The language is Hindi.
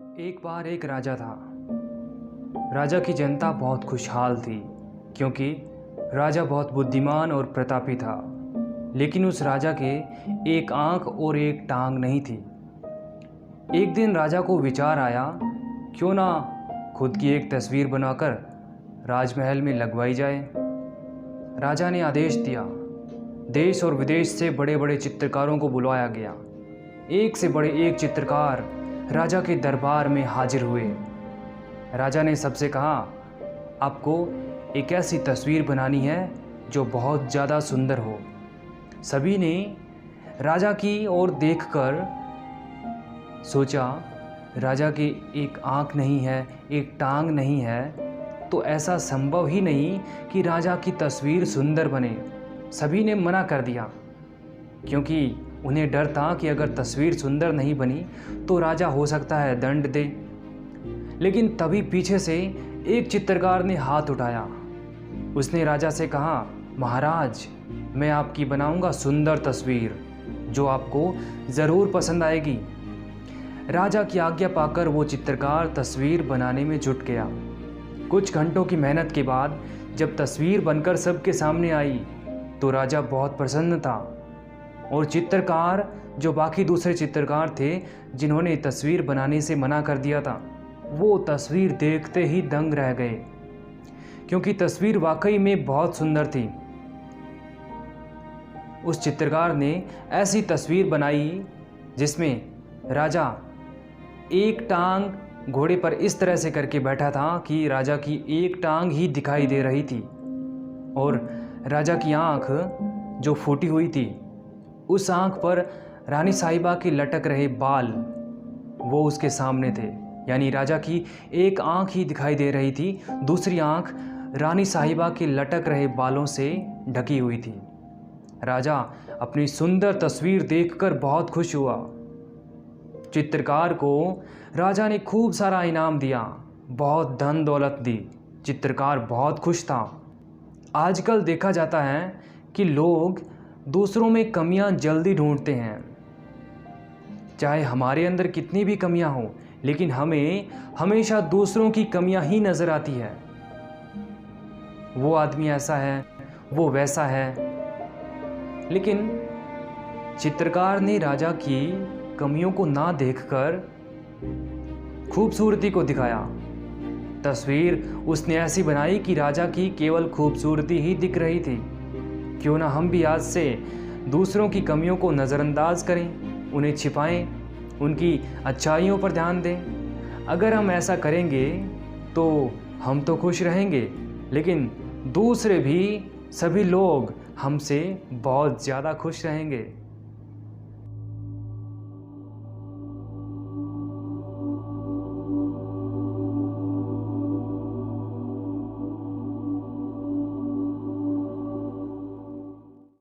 एक बार एक राजा था। राजा की जनता बहुत खुशहाल थी क्योंकि राजा बहुत बुद्धिमान और प्रतापी था। लेकिन उस राजा के एक आंख और एक टांग नहीं थी। एक दिन राजा को विचार आया, क्यों ना खुद की एक तस्वीर बनाकर राजमहल में लगवाई जाए। राजा ने आदेश दिया। देश और विदेश से बड़े बड़े चित्रकारों को बुलाया गया। एक से बड़े एक चित्रकार राजा के दरबार में हाजिर हुए। राजा ने सबसे कहा, आपको एक ऐसी तस्वीर बनानी है जो बहुत ज़्यादा सुंदर हो। सभी ने राजा की ओर देखकर सोचा, राजा की एक आंख नहीं है, एक टांग नहीं है, तो ऐसा संभव ही नहीं कि राजा की तस्वीर सुंदर बने। सभी ने मना कर दिया क्योंकि उन्हें डर था कि अगर तस्वीर सुंदर नहीं बनी तो राजा हो सकता है दंड दे। लेकिन तभी पीछे से एक चित्रकार ने हाथ उठाया। उसने राजा से कहा, महाराज, मैं आपकी बनाऊंगा सुंदर तस्वीर जो आपको ज़रूर पसंद आएगी। राजा की आज्ञा पाकर वो चित्रकार तस्वीर बनाने में जुट गया। कुछ घंटों की मेहनत के बाद जब तस्वीर बनकर सबके सामने आई तो राजा बहुत प्रसन्न था और चित्रकार, जो बाकी दूसरे चित्रकार थे जिन्होंने तस्वीर बनाने से मना कर दिया था, वो तस्वीर देखते ही दंग रह गए क्योंकि तस्वीर वाकई में बहुत सुंदर थी। उस चित्रकार ने ऐसी तस्वीर बनाई जिसमें राजा एक टांग घोड़े पर इस तरह से करके बैठा था कि राजा की एक टांग ही दिखाई दे रही थी और राजा की आंख जो फूटी हुई थी, उस आंख पर रानी साहिबा के लटक रहे बाल वो उसके सामने थे। यानी राजा की एक आंख ही दिखाई दे रही थी, दूसरी आंख रानी साहिबा के लटक रहे बालों से ढकी हुई थी। राजा अपनी सुंदर तस्वीर देखकर बहुत खुश हुआ। चित्रकार को राजा ने खूब सारा इनाम दिया, बहुत धन दौलत दी। चित्रकार बहुत खुश था। आजकल देखा जाता है कि लोग दूसरों में कमियां जल्दी ढूंढते हैं। चाहे हमारे अंदर कितनी भी कमियां हों, लेकिन हमें हमेशा दूसरों की कमियां ही नज़र आती है। वो आदमी ऐसा है, वो वैसा है। लेकिन चित्रकार ने राजा की कमियों को ना देखकर खूबसूरती को दिखाया। तस्वीर उसने ऐसी बनाई कि राजा की केवल खूबसूरती ही दिख रही थी। क्यों ना हम भी आज से दूसरों की कमियों को नज़रअंदाज करें, उन्हें छिपाएं, उनकी अच्छाइयों पर ध्यान दें। अगर हम ऐसा करेंगे तो हम तो खुश रहेंगे, लेकिन दूसरे भी, सभी लोग हमसे बहुत ज़्यादा खुश रहेंगे।